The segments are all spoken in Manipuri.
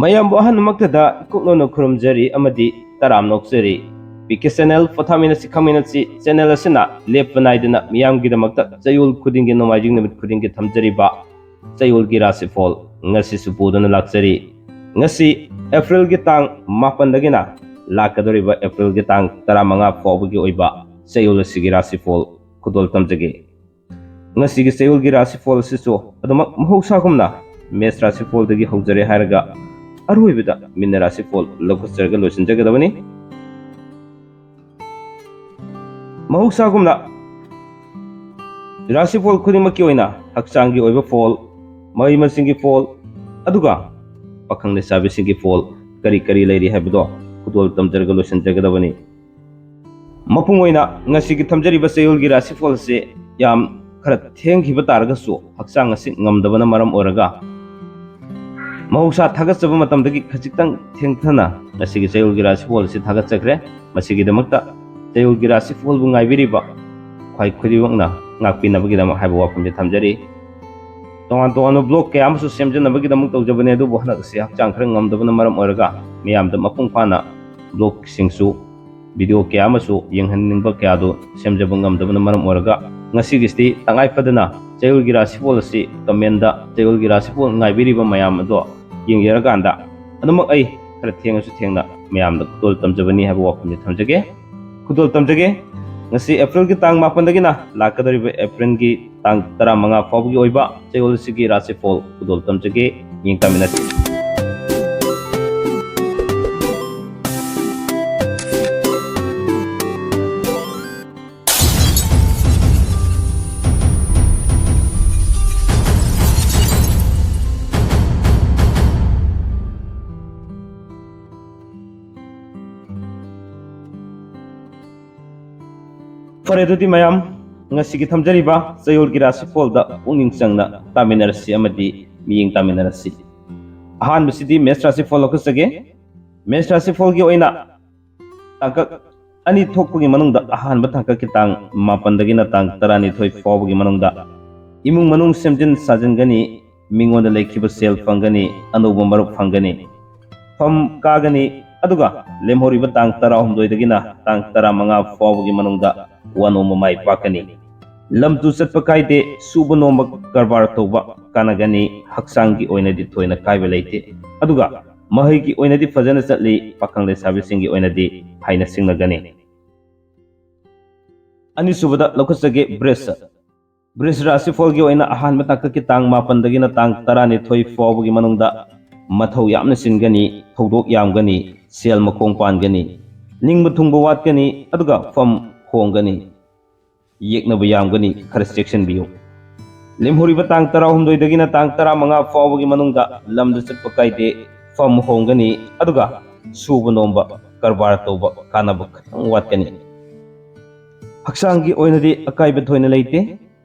ꯃꯌꯥꯝꯕꯨ ꯑꯍꯟꯃꯛꯇꯗ ꯏꯀꯨꯛꯅꯅ ꯈꯨꯔꯨꯝꯖꯔꯤ ꯑꯃꯗꯤ ꯇꯔꯥꯝ ꯅꯣꯛꯆꯔꯤ ꯄꯤꯀꯦ ꯆꯦꯅꯦꯜ ꯄꯣꯊꯥꯃꯤꯟꯅꯁꯤ ꯈꯪꯃꯤꯟꯅꯁꯤ ꯆꯦꯅꯦꯜ ꯑꯁꯤꯅ ꯂꯦꯞꯄ ꯅꯥꯏꯗꯅ ꯃꯤꯌꯥꯝꯒꯤꯗꯃꯛꯇ ꯆꯌꯣꯜ ꯈꯨꯗꯤꯡꯒꯤ ꯅꯣꯡꯃꯥꯏꯖꯤꯡ ꯅꯨꯃꯤꯠ ꯈꯨꯗꯤꯡꯒꯤ ꯊꯝꯖꯔꯤꯕ ꯆꯌꯣꯜꯒꯤ ꯔꯥꯁꯤꯐꯣꯜ ꯉꯁꯤꯁꯨ ꯄꯨꯗꯨꯅ ꯂꯥꯛꯆꯔꯤ ꯉꯁꯤ ꯑꯦꯄ꯭ꯔꯤꯜꯒꯤ ꯇꯥꯡ 7ꯗꯒꯤꯅ ꯂꯥꯛꯀꯗꯧꯔꯤꯕ ꯑꯦꯄ꯭ꯔꯤꯜꯒꯤ ꯇꯥꯡ 15 ꯐꯥꯎꯕꯒꯤ ꯑꯣꯏꯕ ꯆꯌꯣꯜ ꯑꯁꯤꯒꯤ ꯔꯥꯁꯤꯐꯣꯜ ꯈꯨꯗꯣꯜ ꯇꯝꯖꯒꯦ ngasi sayul gi rasi fol sisu aduma mahousa gumna mes rasi fol dagi hojare haraga aruibida min rasi fol lokusarga losinjaga dabani mahousa gumna rasi fol khudimaki oina haksangi oiba fol mai masingi fol aduga pakhang le sabi singi fol kari kari leiri habdo kudol tamjarga losinjaga dabani mapung oina ngasi gi thamjari ba sayul gi rasi fol se yam खर थेंखिबा तारगसु हक्सांग असि ngamdabana maram oraga mahousa thagachaba matamdagi khajitang thengthana asigi chayulgi rasi fol si thagachakre masigi damakta chayulgi rasi fol bu ngaibiriba khwai khudibakna ngakpinabagi damak haiba wapamje thamjari tongan tongan blog kaya amsu semjanabagi damak tawjabane adu bohna si hakchang khara ngamdabana maram oraga miyamda mapung phana blog singsu video kaya amasu yenghaningba kaya do semjaba ngamdabana maram oraga ngasigisti tangai padana chayulgi rasi fol si kamenda chayulgi rasi fol ngaibiriba mayam ado yengeraganda adumak ai khara thengasu thengna mayamda kudol tamjabani haiba wapamje thamjage kudol tamjage ngasi april gi tang 8 dagina lakadariba april gi tang 15 faugi oiba chayul sigi rasi fol kudol tamjage yengtaminasi फरे दुदी मयाम ngasi thamjariba chayolgi rasi fol da pungning changna taminarasi amadi miying taminarasi ahan bisidi mes rasi fol okusage mes rasi fol gi oina tangka ani thokpugi manungda ahan ba tangka kitang 8 dagina tang 12 fawgi manungda imung manung semjin sajangani mingonda lekhiba sel fangani anubu marup fangani fam kagani aduga lemhoriba tang 12 dagina tang 15 fawgi manungda wanoma mai pakani lamtu satpa kaide suba nomba karbar toba kanagani haksangi oinadi thoina kaiba leite aduga mahigi oinadi fajana chatli pakangle sabisingi oinadi haina singnagani ani subada lokusage bris rasi folgi oina ahan mataka ki tang 8 dagina tang 12 fawgi manungda mathau yamna singani thodok yamgani sel makong pangani ningba thungba watgani aduga fam होंगनी येकनब यामगनी खर सेक्शन बियो लेमहोरिबा तांग 13 दगिना तांग 15 फावबगी मनुंगदा लमद चटप काइदे फम होंगनी अदुगा सुब नोंबा करबार तोबा कानब खतंग वातकनी हक्सांगी ओइनदी अकाइब थोइना लेते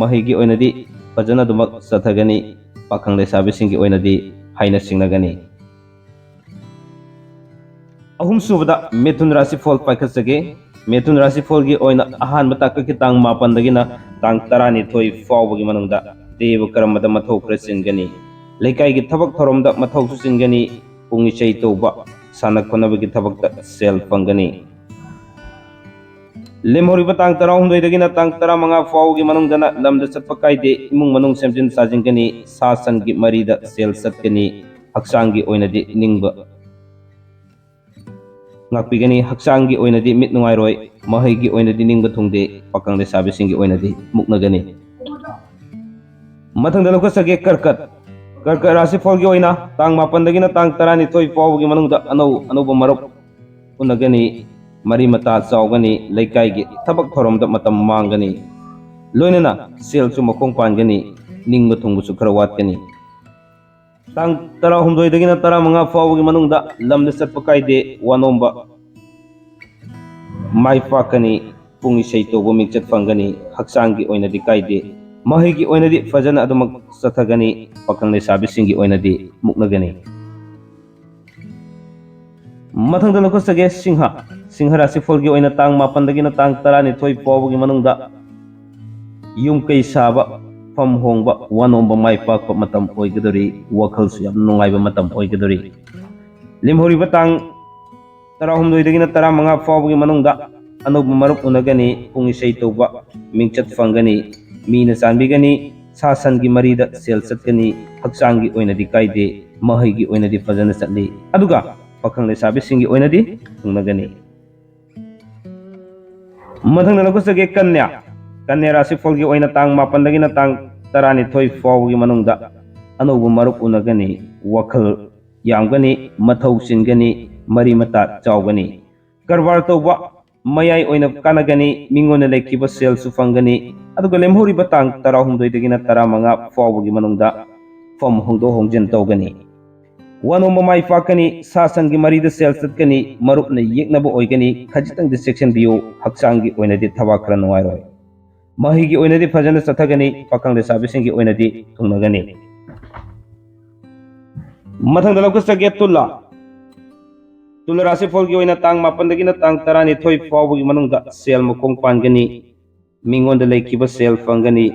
महिगी ओइनदी फजना दुमक सथगनी पाखंग लेसाबिसिंगी ओइनदी हाइना सिंगनगनी अहुम सुबदा मिथुन राशि फल पाइखसगे मेथुन राशि फल की ओइना अहान बताका की तांग 8 दगिना तांग 12 फावबगी मनंगदा देव कर्मदा मथौ खरसिनगनी लेकाई की थबक थरोमदा मथौ सुसिनगनी पुंगी चै तौबा साना खोनबगी थबकता सेल फंगनी लेमोरिबा तांग 13 दगिना तांग 15 फावगी मनंगदना लमदा चटप काइदे इमुंग मनंग सेमजिन साजिंगनी सासन की मरीदा cell सतकनी हक्सांगी ओइनदी निंगबा ngakpigani haksangi oinadi mit nungairoi mahigi oinadi ningba thungde pakangde sabisingi oinadi muknagani mathangda lokasage karkat rasi folgi oina tang 8 dagina tang 12 fawgi manungda anuba marok unagani mari mata chawgani leikai gi thabak thoromda matam mangani loinana sel chu makong pangani ningba thungbu chu khara watgani tang 13 dagina 15 fawgi manungda lamda satpa kaide wanomba mai pakani pungi seito bo mingchat fangani haksangi oinadi kaide mahigi oinadi fajana adumak sathagani pakangle sabisingi oinadi muknagani mathangda lokosage singha rasi folgi oina tang 8 dagina tang 12 fawgi manungda yum kai saba fam hongba wanomba mai pakpa matam oigadori wakhal su yam nungaiba matam oigadori ꯂꯦꯝꯍꯧꯔꯤꯕ ꯇꯥꯡ 18ꯗꯒꯤꯅ 15 ꯐꯥꯎꯕꯒꯤ ꯃꯅꯨꯡꯗ ꯑꯅꯧꯕ ꯃꯔꯨꯞ ꯎꯅꯒꯅꯤ, ꯄꯨꯡ ꯏꯁꯩ ꯇꯧꯕ, ꯃꯤꯡꯆꯠ ꯐꯪꯒꯅꯤ, ꯃꯤꯅ ꯆꯥꯟꯕꯤꯒꯅꯤ, ꯁꯥ ꯁꯟꯒꯤ ꯃꯔꯤꯗ ꯁꯦꯜ ꯆꯠꯀꯅꯤ, ꯍꯛꯆꯥꯡꯒꯤ ꯑꯣꯏꯅꯗꯤ ꯀꯥꯏꯗꯦ, ꯃꯍꯩꯒꯤ ꯑꯣꯏꯅꯗꯤ ꯐꯖꯅ ꯆꯠꯂꯤ, ꯑꯗꯨꯒ ꯄꯥꯈꯪ ꯂꯩꯁꯥꯕꯤꯁꯤꯡꯒꯤ ꯑꯣꯏꯅꯗꯤ ꯊꯨꯡꯅꯒꯅꯤ꯫ ꯃꯊꯪꯗ ꯂꯧꯈꯠꯆꯒꯦ ꯀꯟꯌꯥ꯫ ꯀꯟꯌꯥ ꯔꯥꯁꯤꯐꯣꯜꯒꯤ ꯑꯣꯏꯅ ꯇꯥꯡ 8ꯗꯒꯤꯅ ꯇꯥꯡ 12 ꯐꯥꯎꯕꯒꯤ ꯃꯅꯨꯡꯗ ꯑꯅꯧꯕ ꯃꯔꯨꯞ ꯎꯅꯒꯅꯤ, ꯋꯥꯈꯜ ꯌꯥꯝꯒꯅꯤ, ꯃꯊꯧ ꯆꯤꯟꯒꯅꯤ, ꯃꯔꯤ ꯃꯇꯥ ꯆꯥꯎꯒꯅꯤ, ꯀꯔꯕꯥꯔ ꯇꯧꯕ ꯃꯌꯥꯏ ꯑꯣꯏꯅ ꯀꯥꯟꯅꯒꯅꯤ, ꯃꯤꯉꯣꯟꯗ ꯂꯩꯈꯤꯕ ꯁꯦꯜꯁꯨ ꯐꯪꯒꯅꯤ, ꯑꯗꯨꯒ ꯂꯦꯝꯍꯧꯔꯤꯕ ꯇꯥꯡ 18ꯗꯒꯤꯅ 15 ꯐꯥꯎꯕꯒꯤ ꯃꯅꯨꯡꯗ ꯐꯝ ꯍꯣꯡꯗꯣꯛ ꯍꯣꯡꯖꯤꯟ ꯇꯧꯒꯅꯤ, ꯋꯥꯅꯣꯝꯕ ꯃꯥꯏ ꯄꯥꯛꯀꯅꯤ, ꯁꯥ ꯁꯟꯒꯤ ꯃꯔꯤꯗ ꯁꯦꯜ ꯆꯠꯀꯅꯤ, ꯃꯔꯨꯞꯅ ꯌꯦꯛꯅꯕ ꯑꯣꯏꯒꯅꯤ, ꯈꯖꯤꯛꯇꯪꯗꯤ ꯆꯦꯛꯁꯤꯟꯕꯤꯌꯨ, ꯍꯛꯆꯥꯡꯒꯤ ꯑꯣꯏꯅꯗꯤ ꯊꯕꯛ ꯈꯔ ꯅꯨꯡꯉꯥꯏꯔꯣꯏ, ꯃꯍꯩꯒꯤ ꯑꯣꯏꯅꯗꯤ ꯐꯖꯅ ꯆꯠꯊꯒꯅꯤ, ꯄꯥꯈꯪ ꯂꯩꯁꯥꯕꯤꯁꯤꯡꯒꯤ ꯑꯣꯏꯅꯗꯤ ꯊꯨꯡꯅꯒꯅꯤ꯫ ꯃꯊꯪꯗ ꯂꯧꯈꯠꯆꯒꯦ ꯇꯨꯂꯥ꯫ ꯇꯨꯂꯥ ꯔꯥꯁꯤꯐꯣꯜꯒꯤ ꯑꯣꯏꯅ ꯇꯥꯡ 8ꯗꯒꯤꯅ ꯇꯥꯡ 12 ꯐꯥꯎꯕꯒꯤ ꯃꯅꯨꯡꯗ ꯁꯦꯜ ꯃꯈꯣꯡ ꯄꯥꯟꯒꯅꯤ, ꯃꯤꯉꯣꯟꯗ ꯂꯩꯈꯤꯕ ꯁꯦꯜ ꯐꯪꯒꯅꯤ,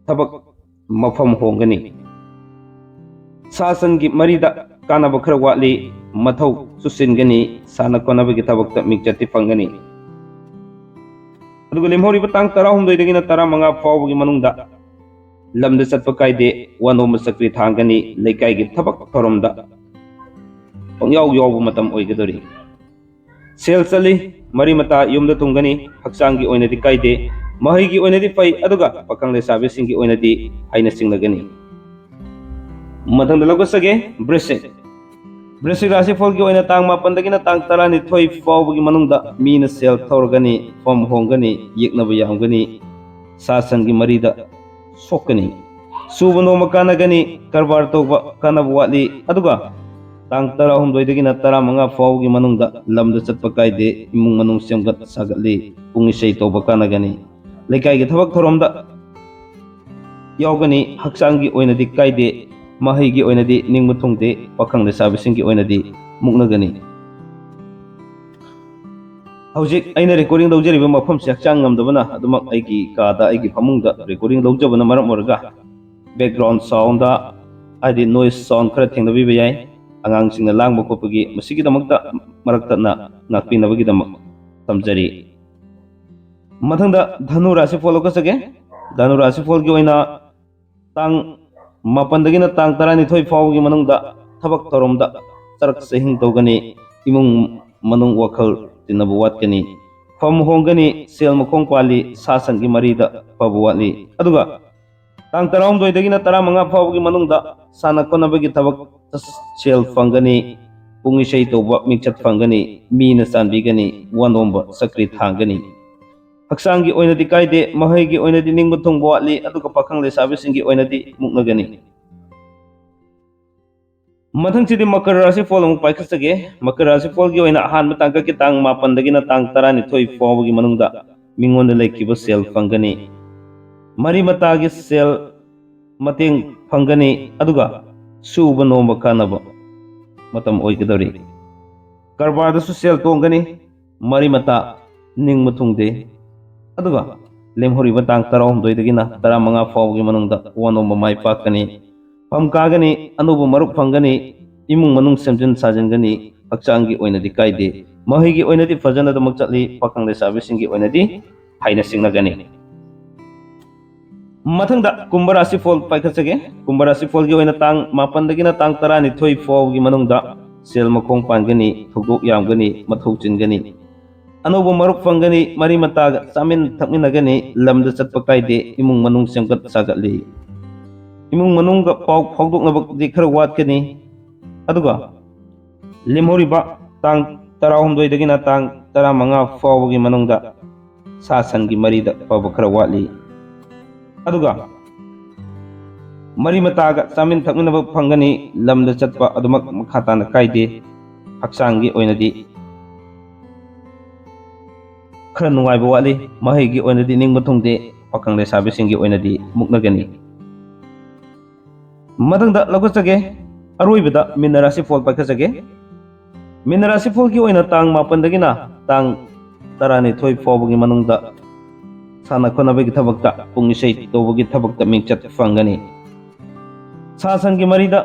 ꯊꯕꯛ ꯃꯐꯝ ꯍꯣꯡꯒꯅꯤ, ꯁꯥ ꯁꯟꯒꯤ ꯃꯔꯤꯗ ꯀꯥꯟꯅꯕ ꯈꯔ ꯋꯥꯠꯂꯤ, ꯃꯊꯧ ꯆꯨꯁꯤꯟꯒꯅꯤ, ꯁꯥꯟꯅ ꯈꯣꯠꯅꯕꯒꯤ ꯊꯕꯛꯇ ꯃꯤꯡꯆꯠꯇꯤ ꯐꯪꯒꯅꯤ, ꯑꯗꯨꯒ ꯂꯦꯝꯍꯧꯔꯤꯕ ꯇꯥꯡ 18ꯗꯒꯤꯅ 15 ꯐꯥꯎꯕꯒꯤ ꯃꯅꯨꯡꯗ ꯂꯝꯗ ꯆꯠꯄ ꯀꯥꯏꯗꯦ, ꯋꯥꯅꯣꯝꯕ ꯆꯀ꯭ꯔꯤ ꯊꯥꯡꯒꯅꯤ, ꯂꯩꯀꯥꯏꯒꯤ ꯊꯕꯛ ꯊꯧꯔꯝꯗ ꯄꯪꯌꯥꯎ ꯌꯥꯎꯕ ꯃꯇꯝ ꯑꯣꯏꯒꯗꯧꯔꯤ, ꯁꯦꯜ ꯆꯠꯂꯤ, ꯃꯔꯤ ꯃꯇꯥ ꯌꯨꯝꯗ ꯊꯨꯡꯒꯅꯤ, ꯍꯛꯆꯥꯡꯒꯤ ꯑꯣꯏꯅꯗꯤ ꯀꯥꯏꯗꯦ, ꯃꯍꯩꯒꯤ ꯑꯣꯏꯅꯗꯤ ꯐꯩ, ꯑꯗꯨꯒ ꯄꯥꯈꯪ ꯂꯩꯁꯥꯕꯤꯁꯤꯡꯒꯤ ꯑꯣꯏꯅꯗꯤ ꯍꯩꯅ ꯁꯤꯡꯅꯒꯅꯤ꯫ ꯃꯊꯪꯗ ꯂꯧꯈꯠꯆꯒꯦ ꯕ꯭ꯔꯤꯁꯤꯛ꯫ ꯕ꯭ꯔꯤꯁꯤꯛ ꯔꯥꯁꯤꯐꯣꯜꯒꯤ ꯑꯣꯏꯅ ꯇꯥꯡ 8ꯗꯒꯤꯅ ꯇꯥꯡ 12 ꯐꯥꯎꯕꯒꯤ ꯃꯅꯨꯡꯗ ꯃꯤꯅ ꯁꯦꯜ ꯊꯧꯔꯒꯅꯤ, ꯐꯝ ꯍꯣꯡꯒꯅꯤ, ꯌꯦꯛꯅꯕ ꯌꯥꯝꯒꯅꯤ, ꯁꯥ ꯁꯟꯒꯤ ꯃꯔꯤꯗ ꯁꯣꯛꯀꯅꯤ, ꯁꯨꯕ ꯅꯣꯝꯕ ꯀꯥꯟꯅꯒꯅꯤ, ꯀꯔꯕꯥꯔ ꯇꯧꯕ ꯀꯥꯟꯅꯕ ꯋꯥꯠꯂꯤ, ꯑꯗꯨꯒ ꯇꯥꯡ 18ꯗꯒꯤꯅ 15 ꯐꯥꯎꯕꯒꯤ ꯃꯅꯨꯡꯗ ꯂꯝꯗ ꯆꯠꯄ ꯀꯥꯏꯗꯦ, ꯏꯃꯨꯡ ꯃꯅꯨꯡ ꯁꯦꯝꯒꯠ ꯁꯥꯒꯠꯂꯤ, ꯄꯨꯡ ꯏꯁꯩ ꯇꯧꯕ ꯀꯥꯟꯅꯒꯅꯤ, ꯂꯩꯀꯥꯏꯒꯤ ꯊꯕꯛ ꯊꯧꯔꯝꯗ ꯌꯥꯎꯒꯅꯤ, ꯍꯛꯆꯥꯡꯒꯤ ꯑꯣꯏꯅꯗꯤ ꯀꯥꯏꯗꯦ, ꯃꯍꯩꯒꯤ ꯑꯣꯏꯅꯗꯤ ꯅꯤꯡꯕ ꯊꯨꯡꯗꯦ, ꯄꯥꯈꯪ ꯂꯩꯁꯥꯕꯤꯁꯤꯡꯒꯤ ꯑꯣꯏꯅꯗꯤ ꯃꯨꯛꯅꯒꯅꯤ꯫ ꯍꯧꯖꯤꯛ ꯑꯩꯅ ꯔꯦꯀꯣꯔꯗꯤꯡ ꯂꯧꯖꯔꯤꯕ ꯃꯐꯝꯁꯦ ꯍꯛꯆꯥꯡ ꯉꯝꯗꯕꯅ ꯑꯗꯨꯃꯛ ꯑꯩꯒꯤ ꯀꯥꯗ ꯑꯩꯒꯤ ꯐꯃꯨꯡꯗ ꯔꯦꯀꯣꯔꯗꯤꯡ ꯂꯧꯖꯕꯅ ꯃꯔꯝ ꯑꯣꯏꯔꯒ ꯕꯦꯛꯒ꯭ꯔꯥꯎꯟ ꯁꯥꯎꯟꯗ ꯍꯥꯏꯗꯤ ꯅꯣꯏꯁ ꯁꯥꯎꯟ ꯈꯔ ꯊꯦꯡꯅꯕꯤꯕ ꯌꯥꯏ, ꯑꯉꯥꯡꯁꯤꯡꯅ ꯂꯥꯡꯕ ꯈꯣꯠꯄꯒꯤ ꯃꯁꯤꯒꯤꯗꯃꯛꯇ ꯃꯔꯛꯇꯅ ꯉꯥꯛꯄꯤꯅꯕꯒꯤꯗꯃꯛ ꯊꯝꯖꯔꯤ꯫ ꯃꯊꯪꯗ ꯙꯅꯨ ꯔꯥꯁꯤꯐꯣꯜ ꯂꯧꯈꯠꯆꯒꯦ꯫ ꯙꯅꯨ ꯔꯥꯁꯤꯐꯣꯜꯒꯤ ꯑꯣꯏꯅ ꯇꯥꯡ 8ꯗꯒꯤꯅ ꯇꯥꯡ 12 ꯐꯥꯎꯕꯒꯤ ꯃꯅꯨꯡꯗ ꯊꯕꯛ ꯊꯧꯔꯝꯗ ꯆꯔꯛ ꯆꯍꯤꯡ ꯇꯧꯒꯅꯤ, ꯏꯃꯨꯡ ꯃꯅꯨꯡ ꯋꯥꯈꯜ ꯇꯤꯟꯅꯕ ꯋꯥꯠꯀꯅꯤ, ꯐꯝ ꯍꯣꯡꯒꯅꯤ, ꯁꯦꯜ ꯃꯈꯣꯡ ꯄꯥꯜꯂꯤ, ꯁꯥ ꯁꯟꯒꯤ ꯃꯔꯤꯗ ꯐꯕ ꯋꯥꯠꯂꯤ, ꯑꯗꯨꯒ ꯇꯥꯡ 18ꯗꯒꯤꯅ 15 ꯐꯥꯎꯕꯒꯤ ꯃꯅꯨꯡꯗ ꯁꯥꯟꯅ ꯈꯣꯠꯅꯕꯒꯤ ꯊꯕꯛꯇ ꯁꯦल ꯐꯪꯒꯅꯤ, ꯄꯨꯡ ꯏꯁꯩ ꯇꯧꯕ ꯃꯤꯡꯆꯠ ꯐꯪꯒꯅꯤ, ꯃꯤꯅ ꯆꯥꯟꯕꯤꯒꯅꯤ, ꯋꯥꯅꯣꯝꯕ ꯆꯀ꯭ꯔꯤ ꯊꯥꯡꯒꯅꯤ, ꯍꯛꯆꯥꯡꯒꯤ ꯑꯣꯏꯅꯗꯤ ꯀꯥꯏꯗꯦ, ꯃꯍꯩꯒꯤ ꯑꯣꯏꯅꯗꯤ ꯅꯤꯡꯕ ꯊꯨꯡꯕ ꯋꯥꯠꯂꯤ, ꯑꯗꯨꯒ ꯄꯥꯈꯪ ꯂꯩꯁꯥꯕꯤꯁꯤꯡꯒꯤ ꯑꯣꯏꯅꯗꯤ ꯃꯨꯛꯅꯒꯅꯤ꯫ ꯃꯊꯪꯁꯤꯗꯤ ꯃꯀꯔ ꯔꯥꯁꯤꯐꯣꯜ ꯑꯃꯨꯛ ꯄꯥꯏꯈꯠꯆꯒꯦ꯫ ꯃꯀꯔ ꯔꯥꯁꯤꯐꯣꯜꯒꯤ ꯑꯣꯏꯅ ꯑꯍꯥꯟꯕ ꯇꯥꯡꯀꯛꯀꯤ ꯇꯥꯡ 8ꯗꯒꯤꯅ ꯇꯥꯡ 12 ꯐꯥꯎꯕꯒꯤ ꯃꯅꯨꯡꯗ ꯃꯤꯉꯣꯟꯗ ꯂꯩꯈꯤꯕ ꯁꯦꯜ ꯐꯪꯒꯅꯤ, ꯃꯔꯤ ꯃꯇꯥꯒꯤ ꯁꯦꯜ ꯃꯇꯦꯡ ꯐꯪꯒꯅꯤ, ꯑꯗꯨꯒ ꯁꯨꯕ ꯅꯣꯝꯕ ꯀꯥꯟꯅꯕ ꯃꯇꯝ ꯑꯣꯏꯒꯗꯧꯔꯤ, ꯀꯔꯕꯥꯔꯗꯁꯨ ꯁꯦꯜ ꯇꯣꯡꯒꯅꯤ, ꯃꯔꯤ ꯃꯇꯥ ꯅꯤꯡꯕ ꯊꯨꯡꯗꯦ, ꯑꯗꯨꯒ ꯂꯦꯝꯍꯧꯔꯤꯕ ꯇꯥꯡ 18ꯗꯒꯤꯅ 15 ꯐꯥꯎꯕꯒꯤ ꯃꯅꯨꯡꯗ ꯋꯥꯅꯣꯝꯕ ꯃꯥꯏ ꯄꯥꯛꯀꯅꯤ, ꯐꯝ ꯀꯥꯒꯅꯤ, ꯑꯅꯧꯕ ꯃꯔꯨꯞ ꯐꯪꯒꯅꯤ, ꯏꯃꯨꯡ ꯃꯅꯨꯡ ꯁꯦꯝꯖꯤꯟ ꯁꯥꯖꯤꯟꯒꯅꯤ, ꯍꯛꯆꯥꯡꯒꯤ ꯑꯣꯏꯅꯗꯤ ꯀꯥꯏꯗꯦ, ꯃꯍꯩꯒꯤ ꯑꯣꯏꯅꯗꯤ ꯐꯖꯅꯗꯃꯛ ꯆꯠꯂꯤ, ꯄꯥꯈꯪ ꯂꯩꯁꯥꯕꯤꯁꯤꯡꯒꯤ ꯑꯣꯏꯅꯗꯤ ꯍꯩꯅ ꯁꯤꯡꯅꯒꯅꯤ꯫ ꯃꯊꯪꯗ ꯀꯨꯝꯚ ꯔꯥꯁꯤꯐꯣꯜ ꯄꯥꯏꯈꯠꯆꯒꯦ꯫ ꯀꯨꯝꯚ ꯔꯥꯁꯤꯐꯣꯜꯒꯤ ꯑꯣꯏꯅ ꯇꯥꯡ 8ꯗꯒꯤꯅ ꯇꯥꯡ 12 ꯐꯥꯎꯕꯒꯤ ꯃꯅꯨꯡꯗ ꯁꯦꯜ ꯃꯈꯣꯡ ꯄꯥꯟꯒꯅꯤ, ꯊꯧꯗꯣꯛ ꯌꯥꯝꯒꯅꯤ, ꯃꯊꯧ ꯆꯤꯟꯒꯅꯤ, ꯑꯅꯧꯕ ꯃꯔꯨꯞ ꯐꯪꯒꯅꯤ, ꯃꯔꯤ ꯃꯇꯥꯒ ꯆꯥꯃꯤꯟ ꯊꯛꯃꯤꯟꯅꯒꯅꯤ, ꯂꯝꯗ ꯆꯠꯄ ꯀꯥꯏꯗꯦ, ꯏꯃꯨꯡ ꯃꯅꯨꯡ ꯁꯦꯝꯒꯠ ꯁꯥꯒꯠꯂꯤ, ꯏꯃꯨꯡ ꯃꯅꯨꯡꯒ ꯄꯥꯎ ꯐꯥꯎꯗꯣꯛꯅꯕꯗꯤ ꯈꯔ ꯋꯥꯠꯀꯅꯤ, ꯑꯗꯨꯒ ꯂꯦꯝꯍꯧꯔꯤꯕ ꯇꯥꯡ 18ꯗꯒꯤꯅ ꯇꯥꯡ 15 ꯐꯥꯎꯕꯒꯤ ꯃꯅꯨꯡꯗ ꯁꯥ ꯁꯟꯒꯤ ꯃꯔꯤꯗ ꯐꯕ ꯈꯔ ꯋꯥꯠꯂꯤ, ꯑꯗꯨꯒ ꯃꯔꯤ ꯃꯇꯥꯒ ꯆꯥꯃꯤꯟ ꯊꯛꯃꯤꯟꯅꯕ ꯐꯪꯒꯅꯤ, ꯂꯝꯗ ꯆꯠꯄ ꯑꯗꯨꯃꯛ ꯃꯈꯥ ꯇꯥꯅ ꯀꯥꯏꯗꯦ, ꯍꯛꯆꯥꯡꯒꯤ ꯑꯣꯏꯅꯗꯤ खर नुंगाइबा वाली महैगी ओइनदि निंगबा थुंगदे पाखंग लेसाबिसिंगी ओइनदि मुक्नगनी मदंगदा लखचगे अरोइबदा मीन राशि फल पाखचगे मीन राशि फल की ओइना तांग मापनदगिना तांग तरानि थोइ फावबगी मनुंगदा साना खोनाबगी थबकता पुंग इसै तौबगी थबकता मिंगचत फंगनी सा संगी मरिदा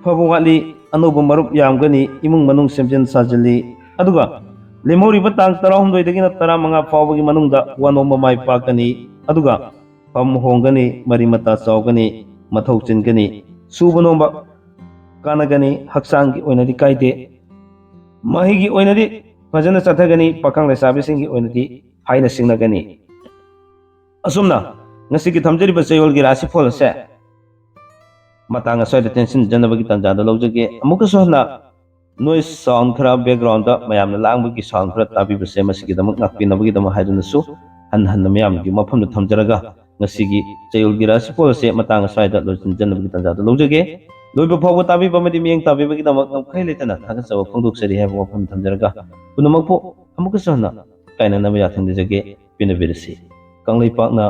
फबो वाली ꯑꯅꯧꯕ ꯃꯔꯨꯞ ꯌꯥꯝꯒꯅꯤ, ꯏꯃꯨꯡ ꯃꯅꯨꯡ ꯁꯦꯝꯖꯤꯟ ꯁꯥꯖꯤꯜꯂꯤ, ꯑꯗꯨꯒ ꯂꯦꯝꯍꯧꯔꯤꯕ ꯇꯥꯡ 12ꯗꯒꯤꯅ 15 ꯐꯥꯎꯕꯒꯤ ꯃꯅꯨꯡꯗ ꯋꯥꯅꯣꯝꯕ ꯃꯥꯏ ꯄꯥꯛꯀꯅꯤ, ꯑꯗꯨꯒ ꯐꯝ ꯍꯣꯡꯒꯅꯤ, ꯃꯔꯤ ꯃꯇꯥ ꯆꯥꯎꯒꯅꯤ, ꯃꯊꯧ ꯆꯤꯟꯒꯅꯤ, ꯁꯨꯕ ꯅꯣꯝꯕ ꯀꯥꯟꯅꯒꯅꯤ, ꯍꯛꯆꯥꯡꯒꯤ ꯑꯣꯏꯅꯗꯤ ꯀꯥꯏꯗꯦ, ꯃꯍꯩꯒꯤ ꯑꯣꯏꯅꯗꯤ ꯐꯖꯅ ꯆꯠꯊꯒꯅꯤ, ꯄꯥꯈꯪ ꯂꯩꯁꯥꯕꯤꯁꯤꯡꯒꯤ ꯑꯣꯏꯅꯗꯤ ꯍꯥꯏꯅ ꯁꯤꯡꯅꯒꯅꯤ꯫ ꯑꯁꯨꯝꯅ ꯉꯁꯤꯒꯤ ꯊꯝꯖꯔꯤꯕ ꯆꯌꯣꯜꯒꯤ ꯔꯥꯁꯤꯐꯣꯜ ꯑꯁꯦ ꯃꯇꯥꯡ ꯑꯁ꯭ꯋꯥꯏꯗ ꯇꯦꯟꯁꯤꯟꯖꯅꯕꯒꯤ ꯇꯥꯟꯖꯥꯗ ꯂꯧꯖꯒꯦ꯫ ꯑꯃꯨꯛꯀꯁꯨ ꯍꯟꯅ ꯅꯣꯏꯁ ꯁꯥꯎꯟ ꯈꯔ ꯕꯦꯛꯒ꯭ꯔꯥꯎꯟꯗ ꯃꯌꯥꯝꯅ ꯂꯥꯡꯕꯒꯤ ꯁꯥꯎꯟ ꯈꯔ ꯇꯥꯕꯤꯕꯁꯦ ꯃꯁꯤꯒꯤꯗꯃꯛ ꯉꯥꯛꯄꯤꯅꯕꯒꯤꯗꯃꯛ ꯍꯥꯏꯗꯨꯅꯁꯨ ꯍꯟꯅ ꯃꯌꯥꯝꯒꯤ ꯃꯐꯝꯗ ꯊꯝꯖꯔꯒ ꯉꯁꯤꯒꯤ ꯆꯌꯣꯜꯒꯤ ꯔꯥꯁꯤꯐꯣꯜ ꯑꯁꯦ ꯃꯇꯥꯡ ꯑꯁ꯭ꯋꯥꯏꯗ ꯂꯣꯏꯁꯤꯟꯖꯅꯕꯒꯤ ꯇꯥꯟꯖꯥꯗ ꯂꯧꯖꯒꯦ꯫ ꯂꯣꯏꯕ ꯐꯥꯎꯕ ꯇꯥꯕꯤꯕ ꯑꯃꯗꯤ ꯃꯤꯠꯌꯦꯡ ꯇꯥꯕꯤꯕꯒꯤꯗꯃꯛ ꯉꯝꯈꯩ ꯂꯩꯇꯅ ꯊꯥꯒꯠꯆꯕ ꯐꯣꯡꯗꯣꯛꯆꯔꯤ ꯍꯥꯏꯕ ꯋꯥꯐꯝ ꯊꯝꯖꯔꯒ ꯄꯨꯝꯅꯃꯛꯄꯨ ꯑꯃꯨꯛꯀꯁꯨ ꯍꯟꯅ ꯀꯥꯏꯅꯅꯕ ꯌꯥꯊꯪ ꯅꯤꯖꯒꯦ꯫ ꯄꯤꯅꯕꯤꯔꯁꯤ꯫ ꯀꯪꯂꯩꯄꯥꯛꯅ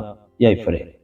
ꯌꯥꯏꯐꯔꯦ꯫